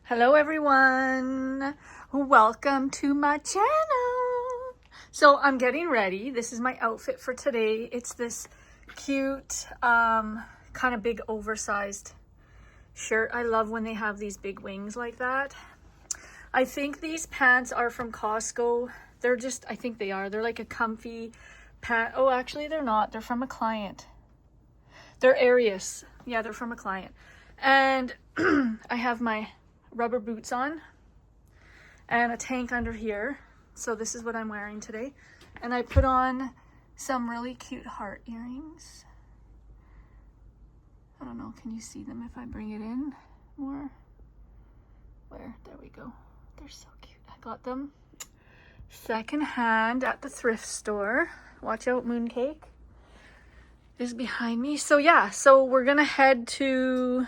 Hello everyone, welcome to my channel. So I'm getting ready. This is my outfit for today. It's this cute kind of big oversized shirt. I love when they have these big wings like that. I think these pants are from Costco. They're just, I think they are. They're like a comfy pant. Oh, actually they're not. They're from a client. They're Arius. Yeah, they're from a client. And I have my rubber boots on and a tank under here. So this is what I'm wearing today. And I put on some really cute heart earrings. I don't know, can you see them if I bring it in more? Where? There we go. They're so cute. I got them secondhand at the thrift store. Watch out, Mooncake is behind me. So yeah, so we're gonna head to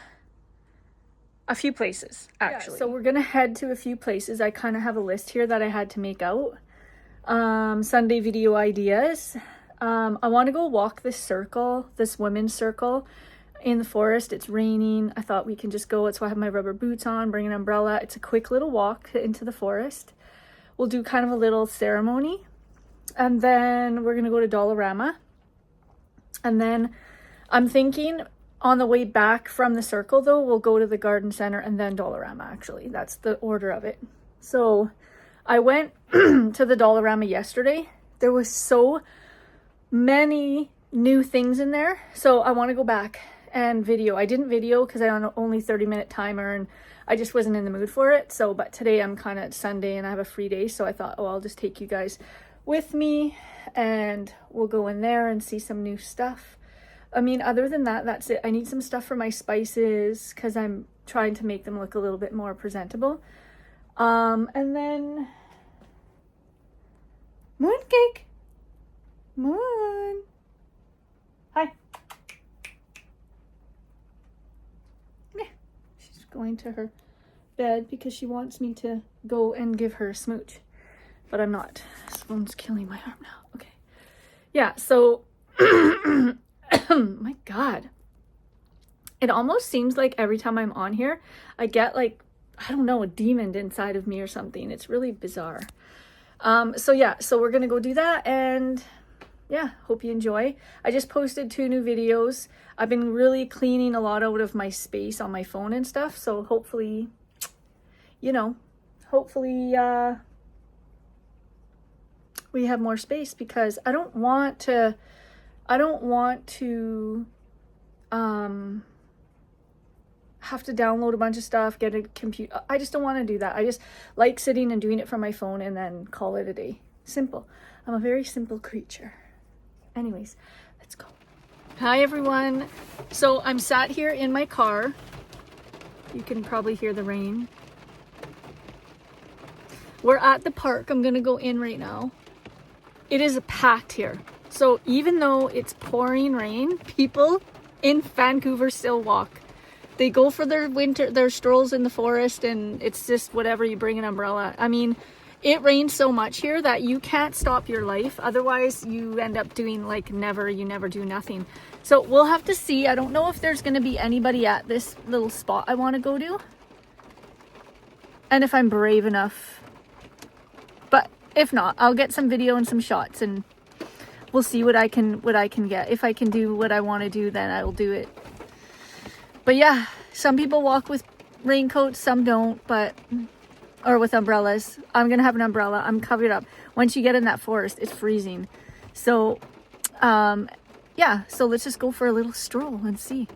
a few places, actually. Yeah, so we're gonna head to a few places. I kind of have a list here that I had to make out. Sunday video ideas. I want to go walk this circle, this women's circle in the forest. It's raining. I thought we can just go. So I have my rubber boots on, bring an umbrella. It's a quick little walk into the forest. We'll do kind of a little ceremony. And then we're gonna go to Dollarama. And then I'm thinking on the way back from the circle, though, we'll go to the garden center and then Dollarama, actually. That's the order of it. So I went to the Dollarama yesterday. There was so many new things in there. So I want to go back and video. I didn't video because I on only 30-minute timer and I just wasn't in the mood for it. So, but today I'm kind of Sunday and I have a free day. So I thought, oh, I'll just take you guys with me and we'll go in there and see some new stuff. I mean, other than that, that's it. I need some stuff for my spices because I'm trying to make them look a little bit more presentable. And then Mooncake. Moon. Hi. Yeah. She's going to her bed because she wants me to go and give her a smooch. But I'm not. This one's killing my arm now. Okay. Yeah, so my God, it almost seems like every time I'm on here, I get like, I don't know, a demon inside of me or something. It's really bizarre. So yeah, so we're going to go do that. And yeah, hope you enjoy. I just posted 2 new videos. I've been really cleaning a lot out of my space on my phone and stuff. So hopefully, you know, hopefully, we have more space because I don't want to have to download a bunch of stuff, get a computer. I just don't want to do that. I just like sitting and doing it from my phone and then call it a day. Simple. I'm a very simple creature. Anyways, let's go. Hi everyone. So I'm sat here in my car. You can probably hear the rain. We're at the park. I'm gonna go in right now. It is packed here. So even though it's pouring rain, people in Vancouver still walk. They go for their strolls in the forest, and it's just whatever, you bring an umbrella. I mean, it rains so much here that you can't stop your life. Otherwise, you end up doing like you never do nothing. So we'll have to see. I don't know if there's going to be anybody at this little spot I want to go to. And if I'm brave enough. But if not, I'll get some video and some shots and we'll see what I can get. If I can do what I want to do, then I will do it. But yeah, some people walk with raincoats, some don't, or with umbrellas. I'm going to have an umbrella. I'm covered up. Once you get in that forest, it's freezing. So, yeah, so let's just go for a little stroll and see.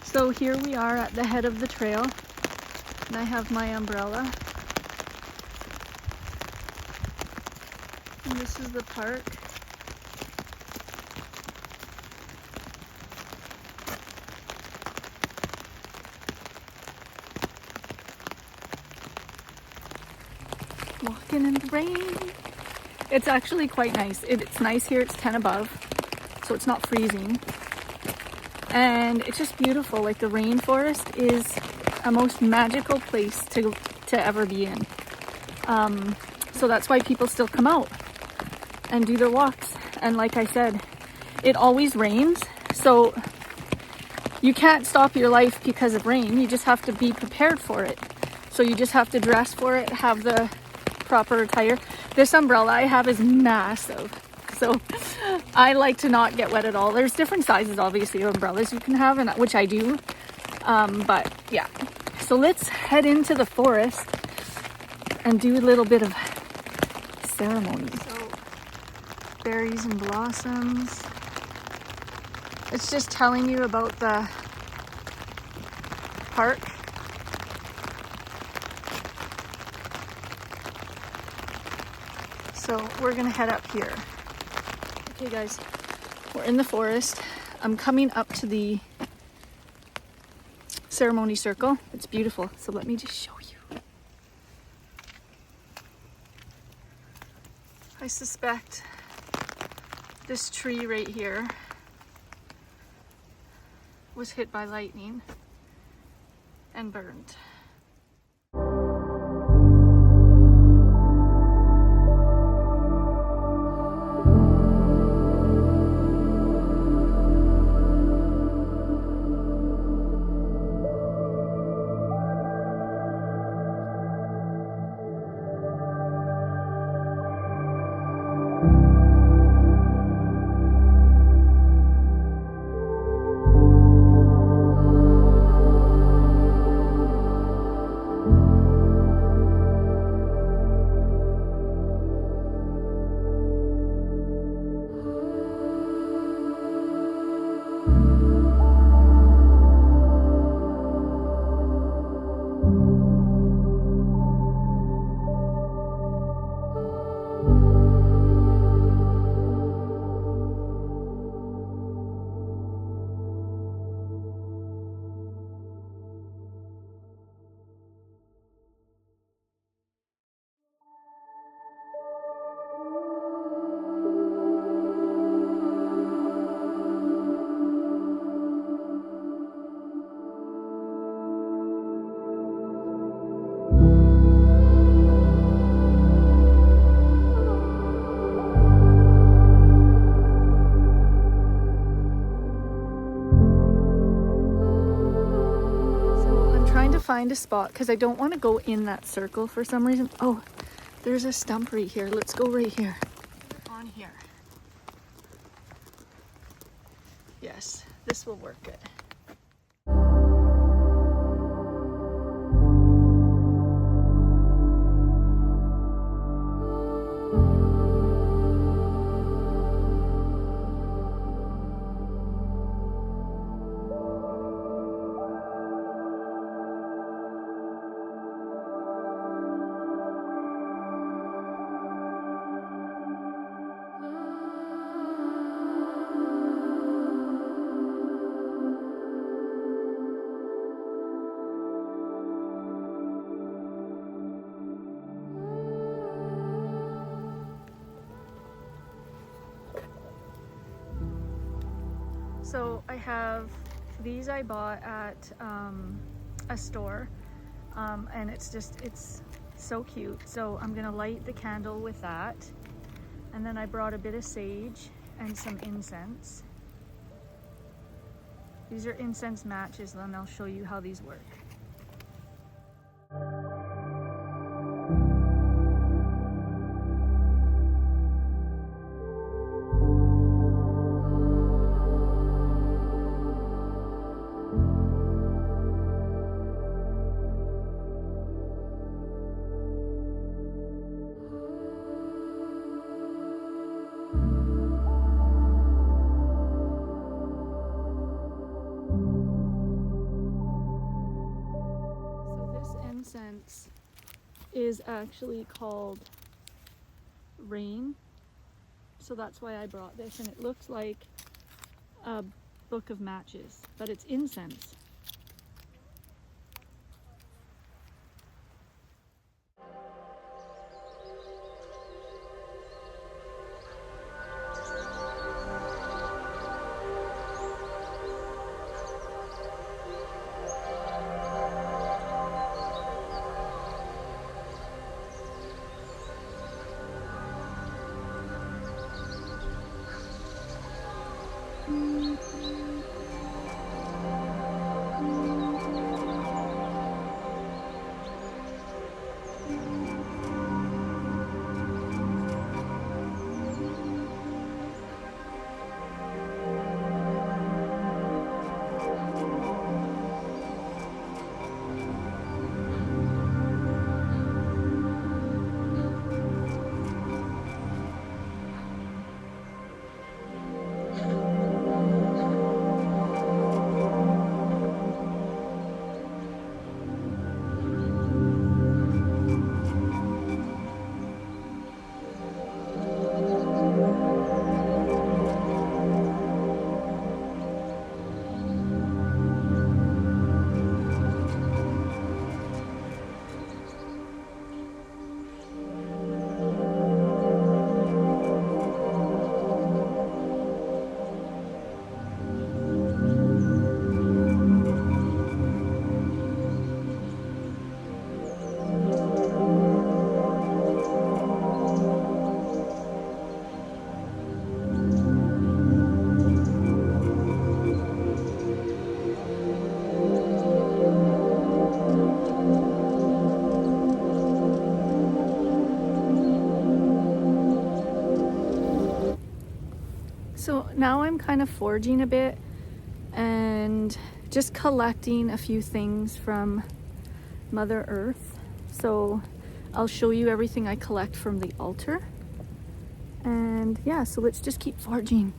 So here we are at the head of the trail, and I have my umbrella. And this is the park. Walking in the rain. It's actually quite nice. It's nice here. It's 10 above, so it's not freezing. And it's just beautiful. Like the rainforest is a most magical place to ever be in. So that's why people still come out and do their walks. And like I said, it always rains, so you can't stop your life because of rain. You just have to be prepared for it. So you just have to dress for it, have the proper attire. This umbrella I have is massive, so I like to not get wet at all. There's different sizes, obviously, of umbrellas you can have, and which I do. But yeah, so let's head into the forest and do a little bit of ceremony. So berries and blossoms. It's just telling you about the park. So we're gonna head up here. Okay guys, we're in the forest. I'm coming up to the ceremony circle. It's beautiful, so let me just show you. I suspect this tree right here was hit by lightning and burned. Find a spot because I don't want to go in that circle for some reason. Oh, there's a stump right here. Let's go right here. On here. Yes, this will work good. So I have these I bought at a store, and it's so cute. So I'm gonna light the candle with that, and then I brought a bit of sage and some incense. These are incense matches, and I'll show you how these work. Incense is actually called Rain, so that's why I brought this, and it looks like a book of matches, but it's incense. now I'm kind of foraging a bit and just collecting a few things from Mother Earth. So I'll show you everything I collect from the altar. And yeah, so let's just keep foraging.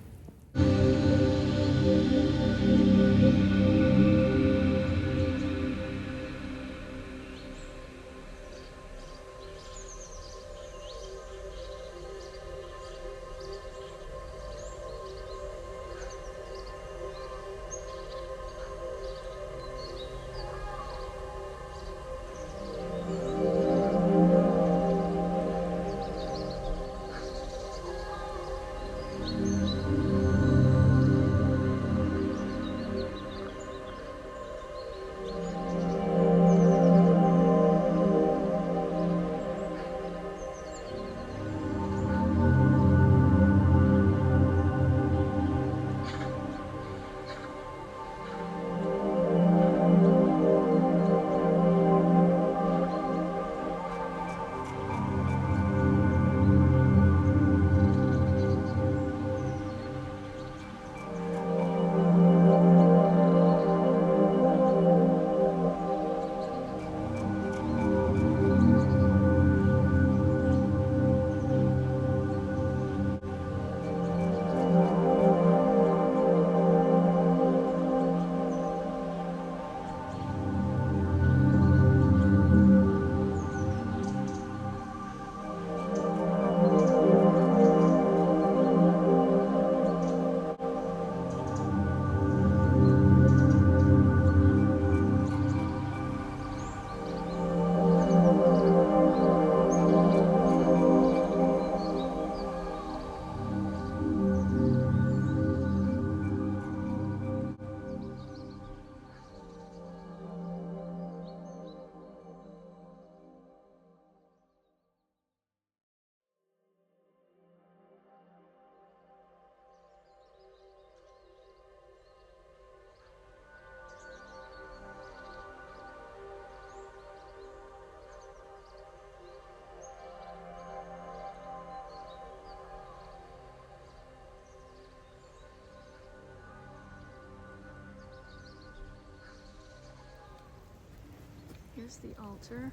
Here's the altar.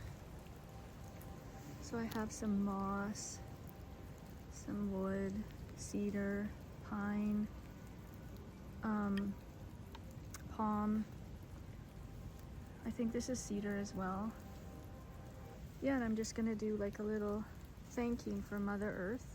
So I have some moss, some wood, cedar, pine, palm. I think this is cedar as well. Yeah, and I'm just gonna do like a little thanking for Mother Earth.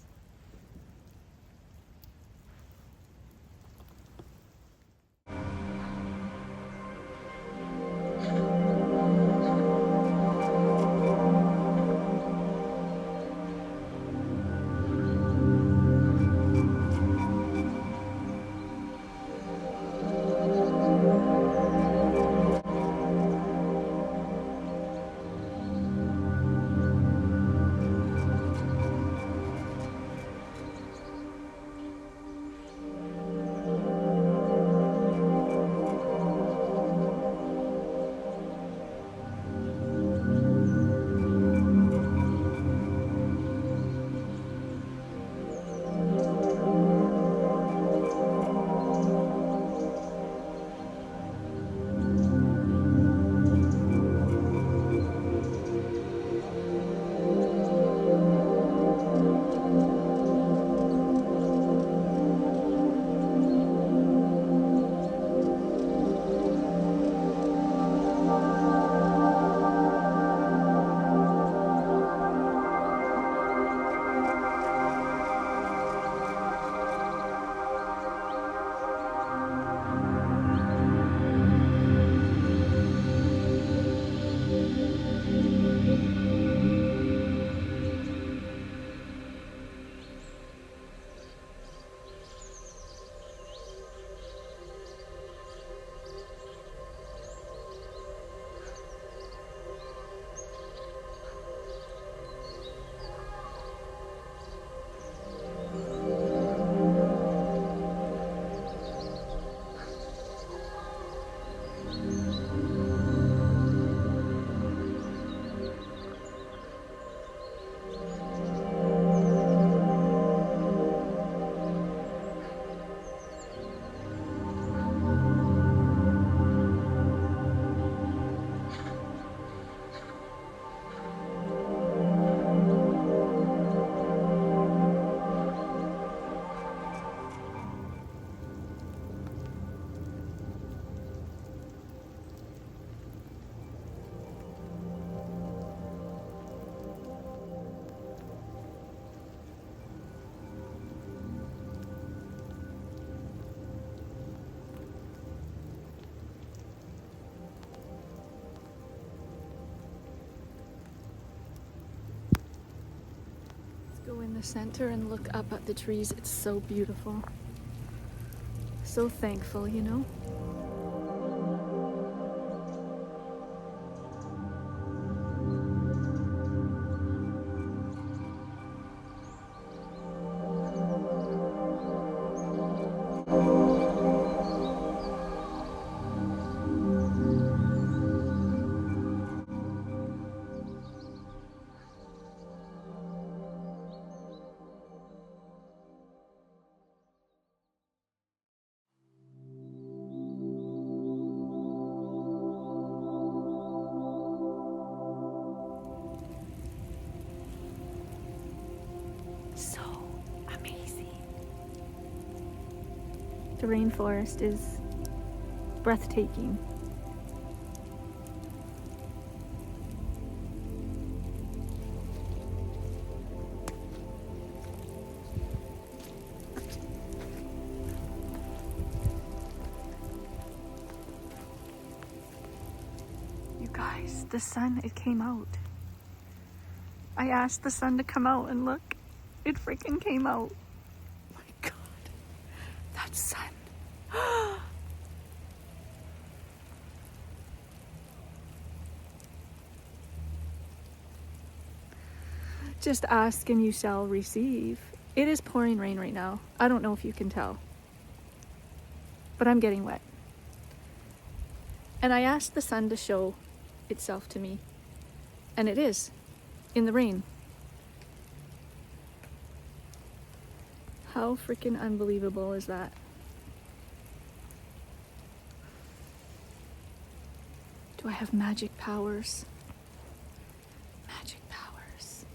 the center and look up at the trees. It's so beautiful. So thankful, you know? So amazing. The rainforest is breathtaking. You guys, the sun, it came out. I asked the sun to come out and look, it freaking came out. Oh my God, that sun. Just ask and you shall receive. It is pouring rain right now. I don't know if you can tell, but I'm getting wet. And I asked the sun to show itself to me, and it is, in the rain. How freaking unbelievable is that? Do I have magic powers? Magic powers.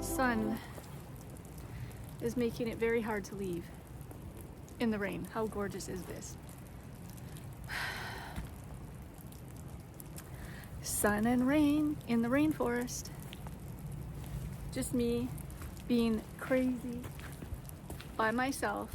Sun is making it very hard to leave in the rain. How gorgeous is this? Sun and rain in the rainforest. Just me being crazy by myself.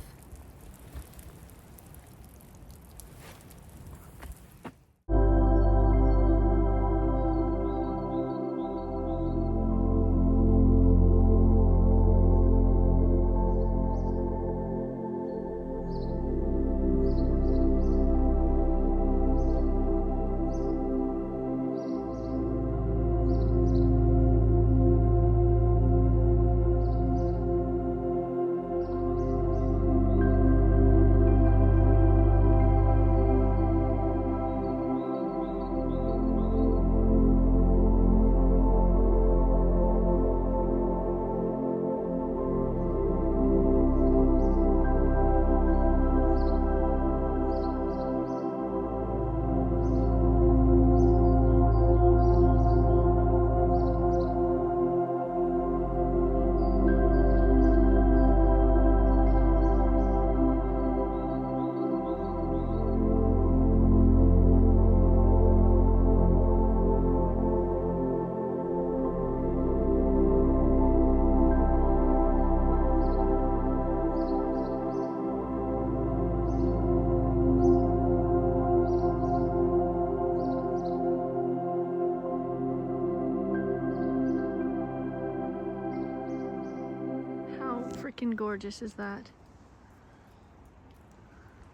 freaking gorgeous is that?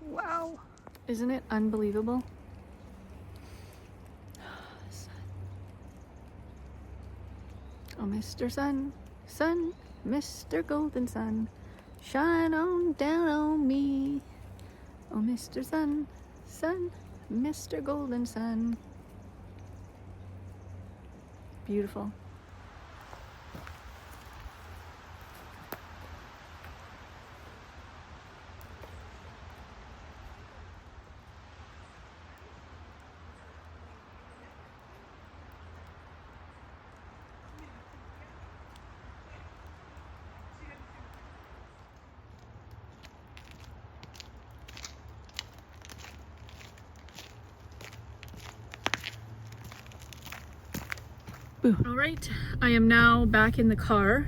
Wow. Isn't it unbelievable? Oh, Mr. Sun, sun, Mr. Golden Sun, shine on down on me. Oh, Mr. Sun, sun, Mr. Golden Sun. Beautiful. All right, I am now back in the car.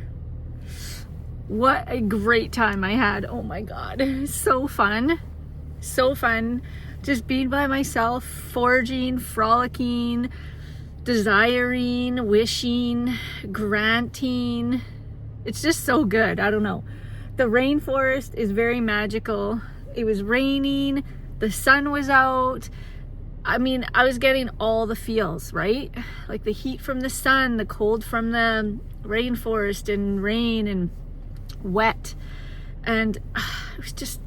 What a great time I had. Oh my God, so fun. So fun. Just being by myself, foraging, frolicking, desiring, wishing, granting. It's just so good. I don't know. The rainforest is very magical. It was raining, the sun was out. I mean, I was getting all the feels, right? Like the heat from the sun, the cold from the rainforest, and rain and wet. And it was just...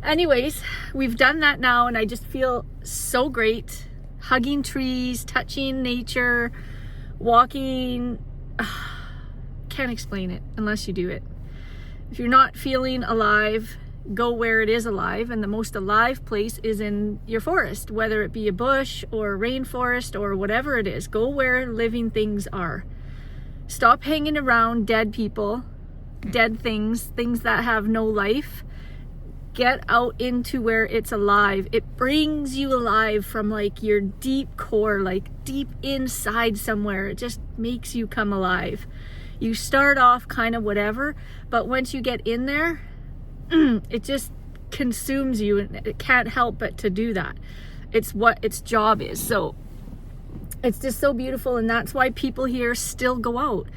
Anyways, we've done that now, and I just feel so great. Hugging trees, touching nature, walking. Can't explain it unless you do it. If you're not feeling alive, go where it is alive, and the most alive place is in your forest, whether it be a bush or a rainforest or whatever it is. Go where living things are. Stop hanging around dead people, dead things that have no life. Get out into where it's alive. It brings you alive from like your deep core, like deep inside somewhere. It just makes you come alive. You start off kind of whatever, but once you get in there, it just consumes you, and it can't help but to do that. It's what its job is. So it's just so beautiful, and that's why people here still go out,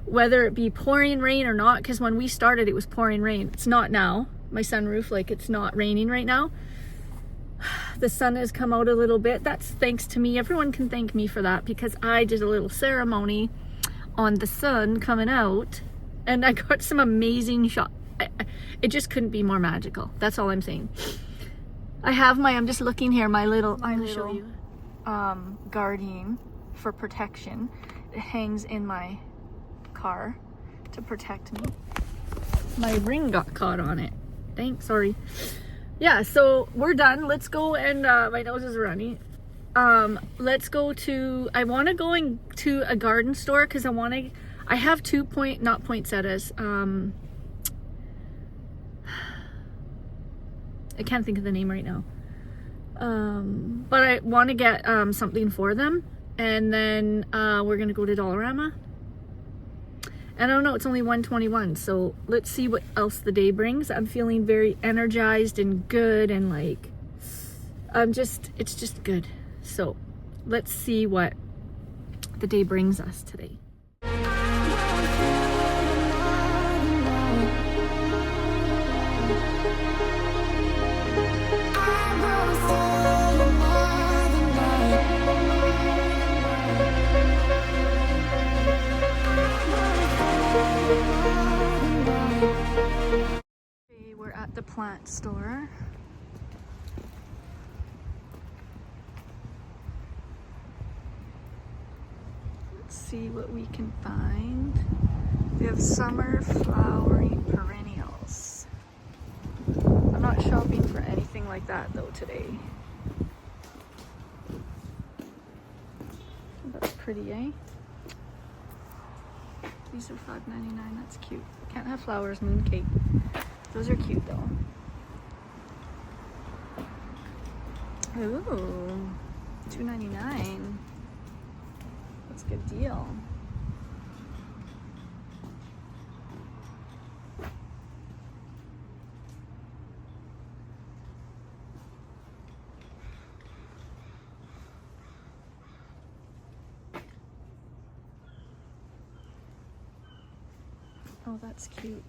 whether it be pouring rain or not, because when we started it was pouring rain. It's not now. My sunroof, like, it's not raining right now. The sun has come out a little bit. That's thanks to me. Everyone can thank me for that, because I did a little ceremony on the sun coming out, and I got some amazing shots. It just couldn't be more magical. That's all I'm saying. I'm just looking here, my little guardian for protection. It hangs in my car to protect me. My ring got caught on it. Thanks, sorry. Yeah, so we're done. Let's go, and my nose is running. Let's go to, I want to go to a garden store, because I have not poinsettias. I can't think of the name right now. But I want to get something for them, and then we're gonna go to Dollarama. And I don't know, it's only 1:21, so let's see what else the day brings. I'm feeling very energized and good, and like it's just good. So let's see what the day brings us today. Okay, we're at the plant store. Let's see what we can find. We have summer flowering perennials. I'm not shopping for anything like that though today. That's pretty, eh? These are $5.99. That's cute. Can't have flowers, mooncake. Those are cute though. Ooh, $2.99. That's a good deal. Oh, that's cute.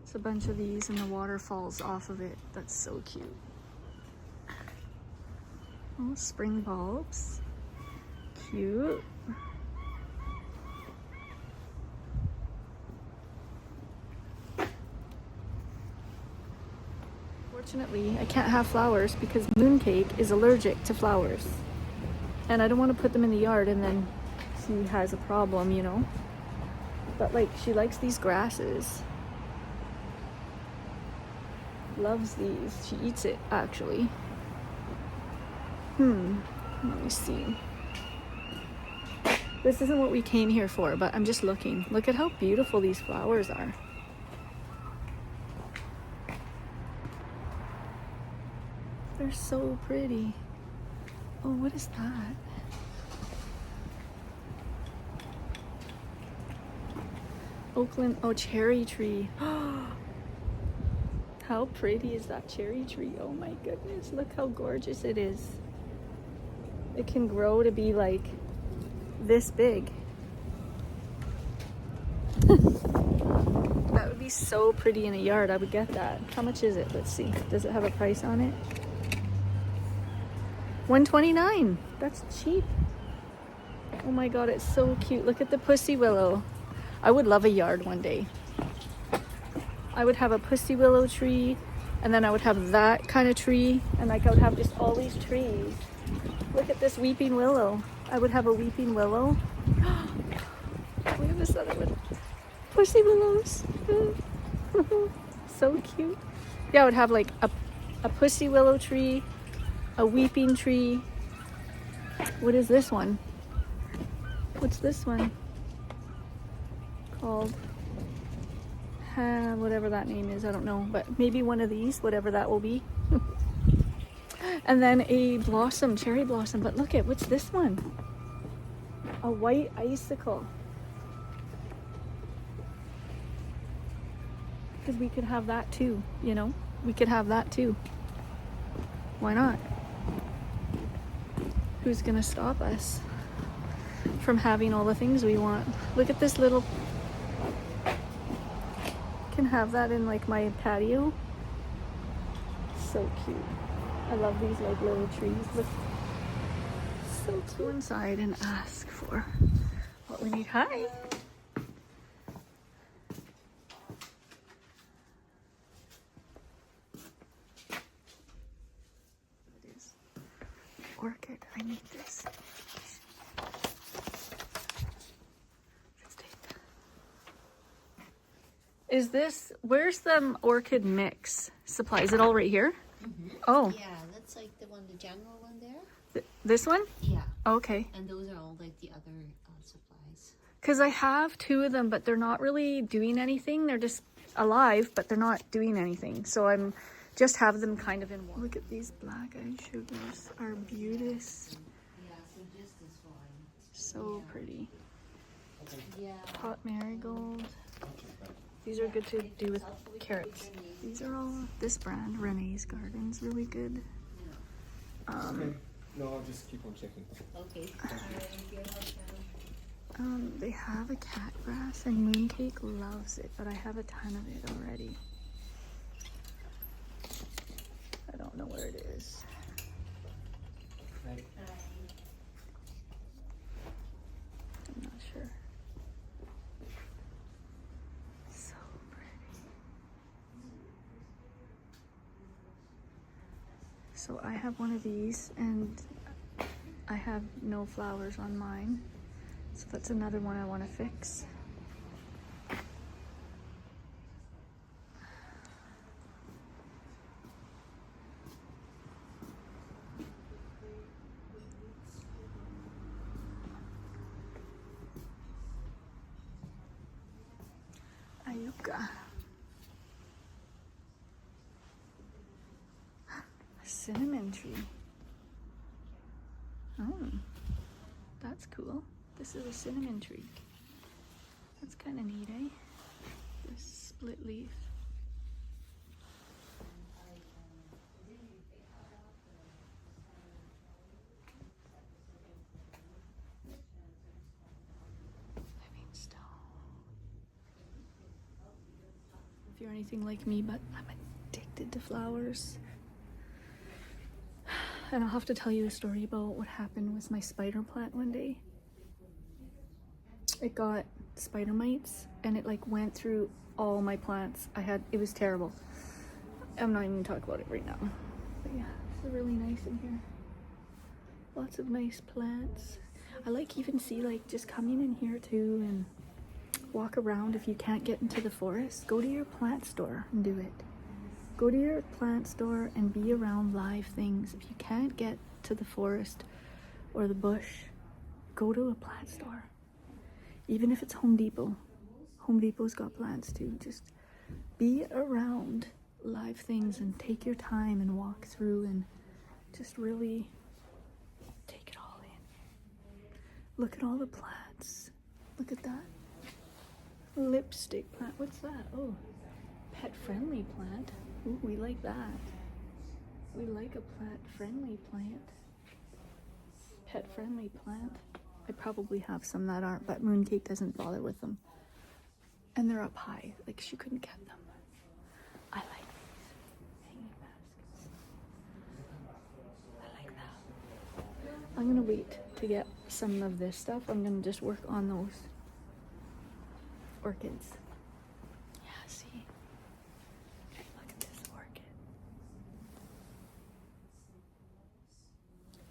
It's a bunch of these and the water falls off of it. That's so cute. Oh, spring bulbs. Cute. Fortunately, I can't have flowers because Mooncake is allergic to flowers. And I don't want to put them in the yard and then she has a problem, you know? But like, she likes these grasses. Loves these. She eats it, actually. Let me see. This isn't what we came here for, but I'm just looking. Look at how beautiful these flowers are. They're so pretty. Oh, what is that? Oakland, oh, cherry tree. How pretty is that cherry tree? Oh my goodness, look how gorgeous it is. It can grow to be like this big. That would be so pretty in a yard. I would get that. How much is it? Let's see. Does it have a price on it? $129. That's cheap. Oh my god, it's so cute. Look at the pussy willow. I would love a yard one day. I would have a pussy willow tree, and then I would have that kind of tree, and like I would have just all these trees. Look at this weeping willow. I would have a weeping willow. Look at this other one. Pussy willows. So cute. Yeah, I would have like a pussy willow tree, a weeping tree. What is this one? What's this one called? Whatever that name is, I don't know, but maybe one of these, whatever that will be. And then a blossom, cherry blossom. But look at, what's this one? A white icicle. Because we could have that too, you know? We could have that too. Why not? Who's gonna stop us from having all the things we want? Look at this little... Can have that in like my patio. So cute. I love these like little trees. Look, so cute. Go inside and ask for what we need. Hi. It is orchid. I need this. Is this, where's the orchid mix supply? Is it all right here? Mm-hmm. Oh. Yeah, that's like the one, the general one there. This one? Yeah. Okay. And those are all like the other supplies. Because I have two of them, but they're not really doing anything. They're just alive, but they're not doing anything. So I'm just have them kind of in one. Look at these black eyed sugars. Are beautiful. Yeah, so just this one. So pretty. Yeah. Pot marigold. These are good to do with carrots. These are all this brand, Renee's Gardens, really good. Okay. No, I'll just keep on checking. Okay. They have a cat grass and Mooncake loves it, but I have a ton of it already. I don't know where it is. Right. I'm not sure. So pretty. So I have one of these and I have no flowers on mine. So that's another one I want to fix. Ayuka. A cinnamon tree. Oh, that's cool. This is a cinnamon tree. That's kind of neat, eh? This split leaf. Living stone. if you're anything like me, but I'm addicted to flowers. And I'll have to tell you a story about what happened with my spider plant one day. It got spider mites and it like went through all my plants. It was terrible. I'm not even gonna talk about it right now. But yeah, it's really nice in here. Lots of nice plants. I like even see like just coming in here too and walk around. If you can't get into the forest, go to your plant store and do it. Go to your plant store and be around live things. If you can't get to the forest or the bush, go to a plant store. Even if it's Home Depot. Home Depot's got plants too. Just be around live things and take your time and walk through and just really take it all in. Look at all the plants. Look at that. Lipstick plant. What's that? Oh, pet-friendly plant. Ooh, we like that. We like a plant-friendly plant. Pet-friendly plant. I probably have some that aren't, but Mooncake doesn't bother with them. And they're up high, like she couldn't get them. I like these hanging baskets. I like that. I'm gonna wait to get some of this stuff. I'm gonna just work on those orchids. Yeah, see? Look at this orchid.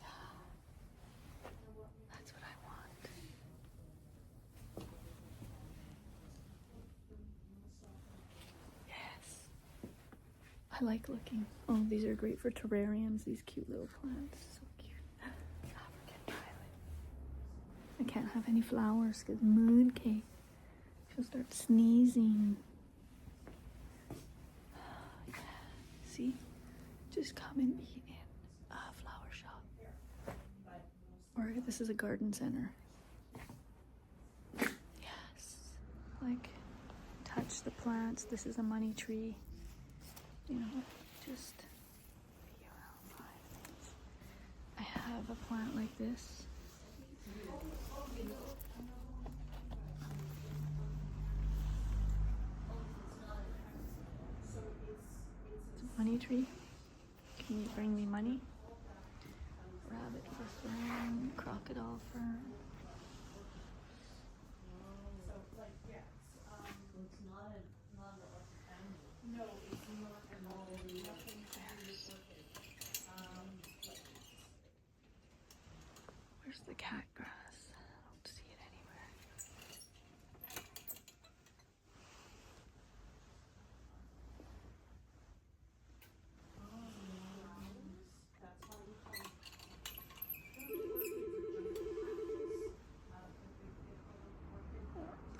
Yeah. That's what I want. Yes. I like looking. Oh, these are great for terrariums, these cute little plants. So cute. African violet. I can't have any flowers because Mooncake. She'll start sneezing. Yeah. See? Just come and be in a flower shop. Or this is a garden center. Yes. Like, touch the plants. This is a money tree. You know, just be around live things. I have a plant like this. Money tree. Can you bring me money? Rabbit for fern, crocodile fern. Where's the cat grass? I don't see it anywhere.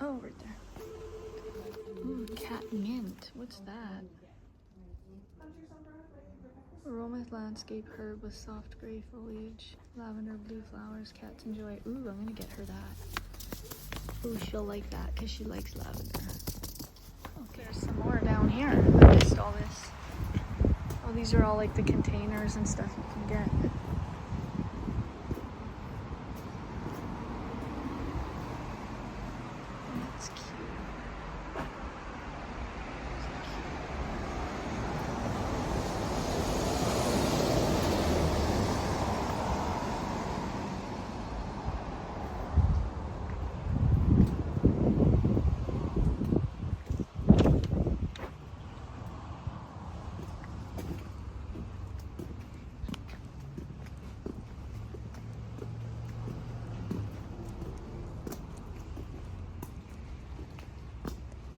Oh, right there. Ooh, cat mint. What's that? Aroma landscape herb with soft gray foliage, lavender blue flowers. Cats enjoy. Ooh, I'm gonna get her that. Ooh, she'll like that because she likes lavender. Okay, there's some more down here. I missed all this. Oh, these are all like the containers and stuff you can get.